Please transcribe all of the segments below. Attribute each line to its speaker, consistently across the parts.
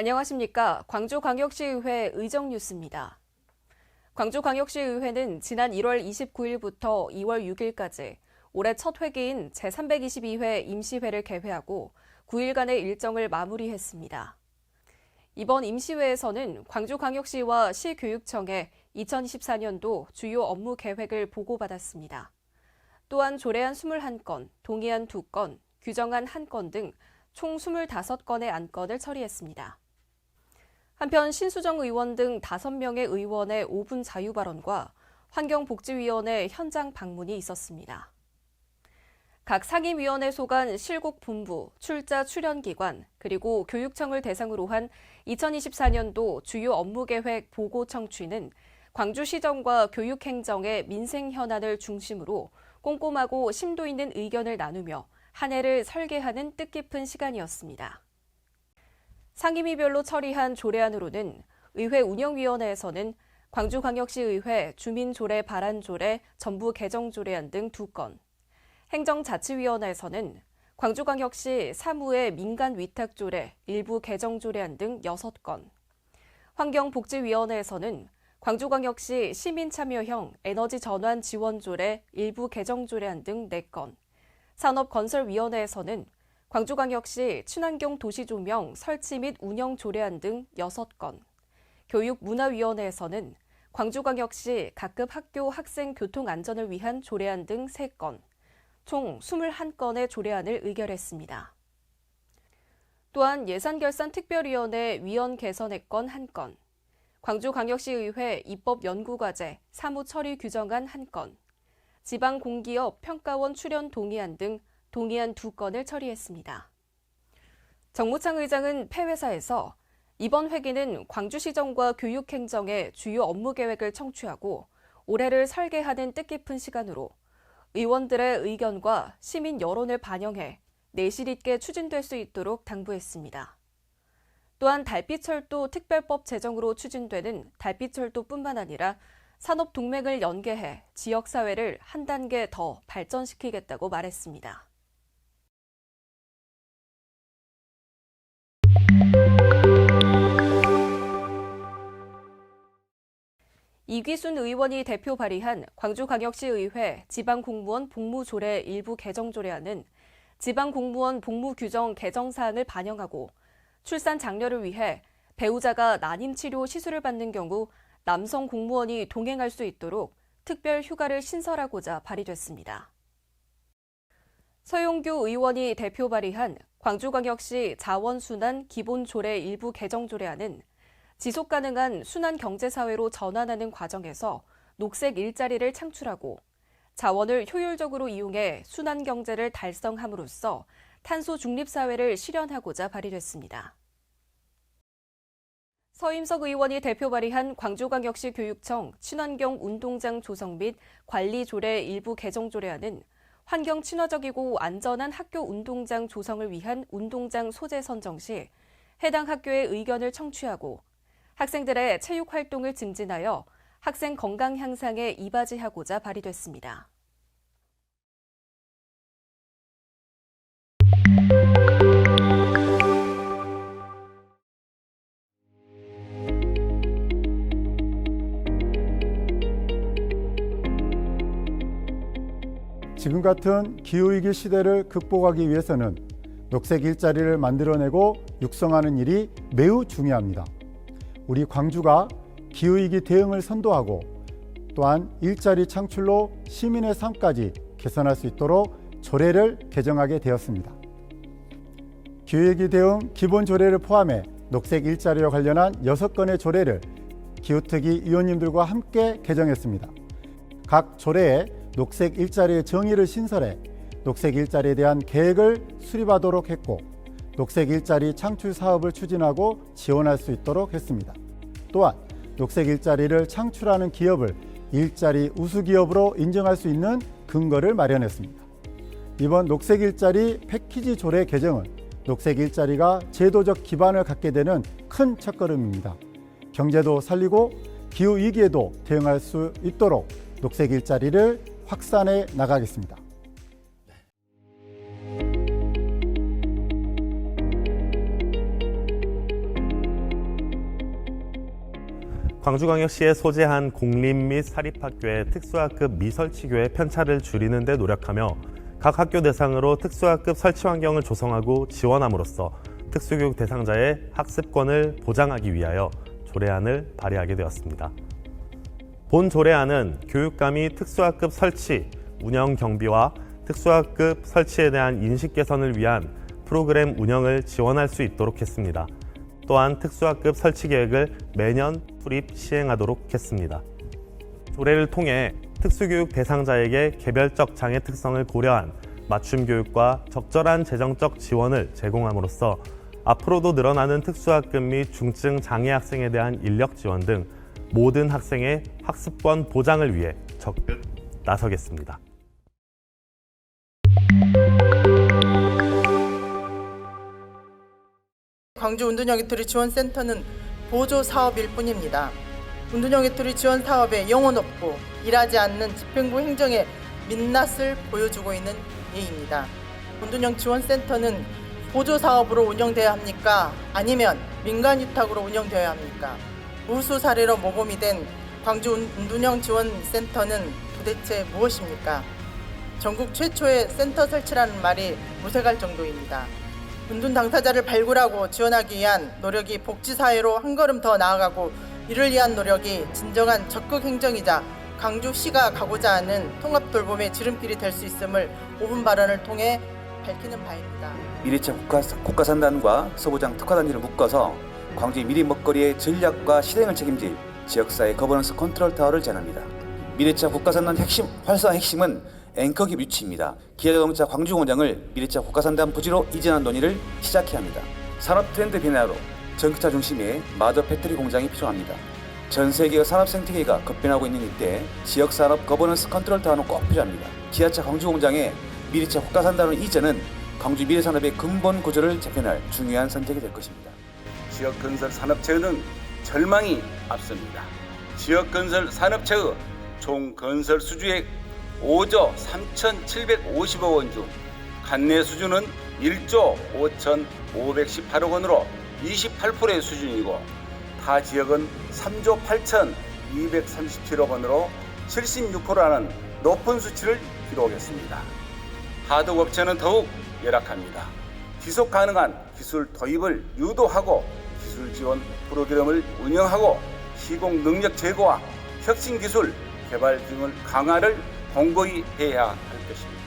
Speaker 1: 안녕하십니까. 광주광역시의회 의정뉴스입니다. 광주광역시의회는 지난 1월 29일부터 2월 6일까지 올해 첫 회기인 제322회 임시회를 개회하고 9일간의 일정을 마무리했습니다. 이번 임시회에서는 광주광역시와 시교육청에 2024년도 주요 업무 계획을 보고받았습니다. 또한 조례안 21건, 동의안 2건, 규정안 1건 등 총 25건의 안건을 처리했습니다. 한편 신수정 의원 등 5명의 의원의 5분 자유 발언과 환경복지위원회 현장 방문이 있었습니다. 각 상임위원회 소관 실곡본부, 출자 출연기관, 그리고 교육청을 대상으로 한 2024년도 주요 업무계획 보고 청취는 광주시정과 교육행정의 민생 현안을 중심으로 꼼꼼하고 심도 있는 의견을 나누며 한 해를 설계하는 뜻깊은 시간이었습니다. 상임위별로 처리한 조례안으로는 의회 운영위원회에서는 광주광역시의회 주민조례 발안조례 전부 개정조례안 등 2건, 행정자치위원회에서는 광주광역시 사무의 민간위탁조례 일부 개정조례안 등 6건, 환경복지위원회에서는 광주광역시 시민참여형 에너지전환 지원조례 일부 개정조례안 등 4건, 산업건설위원회에서는 광주광역시 친환경 도시조명 설치 및 운영 조례안 등 6건, 교육문화위원회에서는 광주광역시 각급 학교 학생 교통 안전을 위한 조례안 등 3건, 총 21건의 조례안을 의결했습니다. 또한 예산결산특별위원회 위원 개선의 건 1건, 광주광역시의회 입법연구과제 사무처리 규정안 1건, 지방공기업 평가원 출연 동의안 등 동의안 2건을 처리했습니다. 정무창 의장은 폐회사에서 이번 회기는 광주시정과 교육행정의 주요 업무 계획을 청취하고 올해를 설계하는 뜻깊은 시간으로 의원들의 의견과 시민 여론을 반영해 내실 있게 추진될 수 있도록 당부했습니다. 또한 달빛철도 특별법 제정으로 추진되는 달빛철도뿐만 아니라 산업동맹을 연계해 지역사회를 한 단계 더 발전시키겠다고 말했습니다. 이귀순 의원이 대표 발의한 광주광역시의회 지방공무원 복무조례 일부 개정조례안은 지방공무원 복무규정 개정사항을 반영하고 출산 장려를 위해 배우자가 난임치료 시술을 받는 경우 남성 공무원이 동행할 수 있도록 특별 휴가를 신설하고자 발의됐습니다. 서용규 의원이 대표 발의한 광주광역시 자원순환 기본조례 일부 개정조례안은 지속가능한 순환경제사회로 전환하는 과정에서 녹색 일자리를 창출하고 자원을 효율적으로 이용해 순환경제를 달성함으로써 탄소 중립사회를 실현하고자 발의됐습니다. 서임석 의원이 대표 발의한 광주광역시 교육청 친환경 운동장 조성 및 관리 조례 일부 개정 조례안은 환경 친화적이고 안전한 학교 운동장 조성을 위한 운동장 소재 선정 시 해당 학교의 의견을 청취하고 학생들의 체육 활동을 증진하여 학생 건강 향상에 이바지하고자 발의됐습니다.
Speaker 2: 지금 같은 기후위기 시대를 극복하기 위해서는 녹색 일자리를 만들어내고 육성하는 일이 매우 중요합니다. 우리 광주가 기후위기 대응을 선도하고 또한 일자리 창출로 시민의 삶까지 개선할 수 있도록 조례를 개정하게 되었습니다. 기후위기 대응 기본조례를 포함해 녹색 일자리와 관련한 6건의 조례를 기후특위 위원님들과 함께 개정했습니다. 각 조례에 녹색 일자리의 정의를 신설해 녹색 일자리에 대한 계획을 수립하도록 했고 녹색 일자리 창출 사업을 추진하고 지원할 수 있도록 했습니다. 또한 녹색 일자리를 창출하는 기업을 일자리 우수기업으로 인정할 수 있는 근거를 마련했습니다. 이번 녹색 일자리 패키지 조례 개정은 녹색 일자리가 제도적 기반을 갖게 되는 큰 첫걸음입니다. 경제도 살리고 기후위기에도 대응할 수 있도록 녹색 일자리를 확산해 나가겠습니다.
Speaker 3: 광주광역시에 소재한 공립 및 사립학교의 특수학급 미설치교의 편차를 줄이는 데 노력하며 각 학교 대상으로 특수학급 설치 환경을 조성하고 지원함으로써 특수교육 대상자의 학습권을 보장하기 위하여 조례안을 발의하게 되었습니다. 본 조례안은 교육감이 특수학급 설치, 운영 경비와 특수학급 설치에 대한 인식 개선을 위한 프로그램 운영을 지원할 수 있도록 했습니다. 또한 특수학급 설치 계획을 매년 수립 시행하도록 했습니다. 조례를 통해 특수교육 대상자에게 개별적 장애 특성을 고려한 맞춤 교육과 적절한 재정적 지원을 제공함으로써 앞으로도 늘어나는 특수학급 및 중증 장애 학생에 대한 인력 지원 등 모든 학생의 학습권 보장을 위해 적극 나서겠습니다.
Speaker 4: 광주 운동형 외톨이 지원센터는 보조 사업일 뿐입니다. 운동형 외톨이 지원 사업에 영혼 없고 일하지 않는 집행부 행정의 민낯을 보여주고 있는 예입니다. 운동형 지원센터는 보조 사업으로 운영되어야 합니까? 아니면 민간 위탁으로 운영되어야 합니까? 우수 사례로 모범이 된 광주 운동형 지원센터는 도대체 무엇입니까? 전국 최초의 센터 설치라는 말이 무색할 정도입니다. 운동 당사자를 발굴하고 지원하기 위한 노력이 복지사회로 한 걸음 더 나아가고 이를 위한 노력이 진정한 적극 행정이자 광주시가 가고자 하는 통합 돌봄의 지름길이 될 수 있음을 5분 발언을 통해 밝히는 바입니다.
Speaker 5: 미래차 국가산단과 서부장 특화단지를 묶어서 광주의 미래 먹거리의 전략과 실행을 책임질 지역사회 거버넌스 컨트롤 타워를 제안합니다. 미래차 국가산단 활성화 핵심은 앵커기 유치입니다. 기아자동차 광주공장을 미래차 국가산단 부지로 이전한 논의를 시작해야 합니다. 산업 트렌드 변화로 전기차 중심의 마저 배터리 공장이 필요합니다. 전 세계의 산업 생태계가 급변하고 있는 이때 지역산업 거버넌스 컨트롤 타워는 꼭 필요합니다. 기아차 광주공장의 미래차 국가산단으로 이전은 광주 미래산업의 근본 구조를 재편할 중요한 선택이 될 것입니다.
Speaker 6: 지역건설 산업체는 절망이 앞섭니다. 지역건설 산업체의 총 건설 수주액 5조 3,750억 원 중 관내 수주는 1조 5,518억 원으로 28%의 수준이고 타 지역은 3조 8,237억 원으로 76%라는 높은 수치를 기록했습니다. 하도업체는 더욱 열악합니다. 지속 가능한 기술 도입을 유도하고 기술 지원 프로그램을 운영하고 시공 능력 제고와 혁신 기술 개발 등을 강화를 공고히 해야 할 것입니다.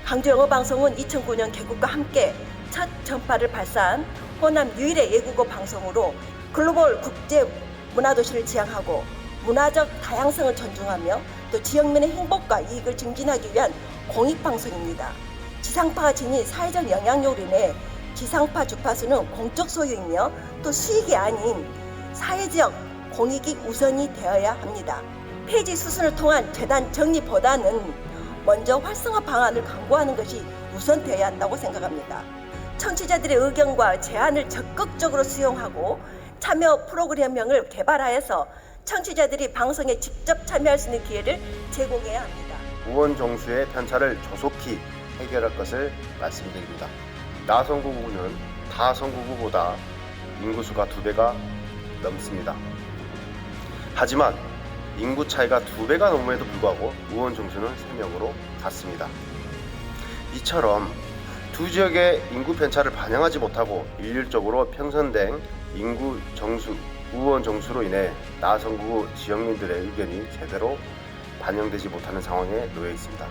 Speaker 7: 광주영어방송은 2009년 개국과 함께 첫 전파를 발사한 호남 유일의 외국어 방송으로 글로벌 국제 문화도시를 지향하고 문화적 다양성을 존중하며 또 지역민의 행복과 이익을 증진하기 위한 공익방송입니다. 지상파가 지닌 사회적 영향력으로 인해 지상파 주파수는 공적 소유이며 또 수익이 아닌 사회적 공익이 우선이 되어야 합니다. 폐지 수순을 통한 재단 정립보다는 먼저 활성화 방안을 강구하는 것이 우선되어야 한다고 생각합니다. 청취자들의 의견과 제안을 적극적으로 수용하고 참여 프로그램명을 개발하여서 청취자들이 방송에 직접 참여할 수 있는 기회를 제공해야 합니다.
Speaker 8: 우원 정수의 편차를 조속히 해결할 것을 말씀드립니다. 나선구구는 타 선구구보다 인구수가 2배가 넘습니다. 하지만 인구 차이가 2배가 넘음에도 불구하고 우원 정수는 3명으로 같습니다. 이처럼 두 지역의 인구 편차를 반영하지 못하고 일률적으로 편성된 인구 정수, 우원 정수로 인해 나선구 지역민들의 의견이 제대로 반영되지 못하는 상황에 놓여 있습니다.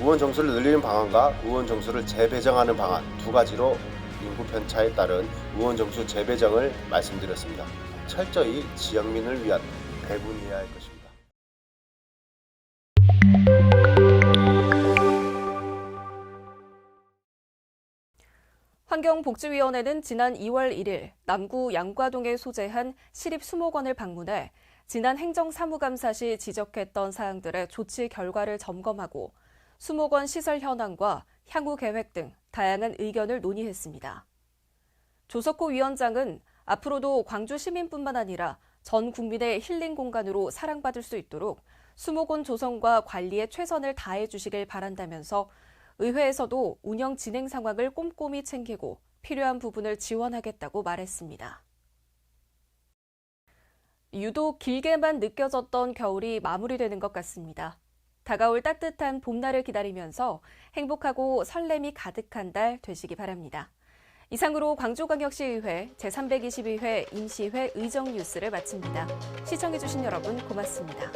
Speaker 8: 우원 정수를 늘리는 방안과 우원 정수를 재배정하는 방안 두 가지로 인구 편차에 따른 우원 정수 재배정을 말씀드렸습니다. 철저히 지역민을 위한 배분이어야 할 것입니다.
Speaker 1: 환경복지위원회는 지난 2월 1일 남구 양과동에 소재한 시립수목원을 방문해 지난 행정사무감사 시 지적했던 사항들의 조치 결과를 점검하고 수목원 시설 현황과 향후 계획 등 다양한 의견을 논의했습니다. 조석호 위원장은 앞으로도 광주 시민뿐만 아니라 전 국민의 힐링 공간으로 사랑받을 수 있도록 수목원 조성과 관리에 최선을 다해 주시길 바란다면서 의회에서도 운영 진행 상황을 꼼꼼히 챙기고 필요한 부분을 지원하겠다고 말했습니다. 유독 길게만 느껴졌던 겨울이 마무리되는 것 같습니다. 다가올 따뜻한 봄날을 기다리면서 행복하고 설렘이 가득한 달 되시기 바랍니다. 이상으로 광주광역시의회 제322회 임시회 의정 뉴스를 마칩니다. 시청해주신 여러분 고맙습니다.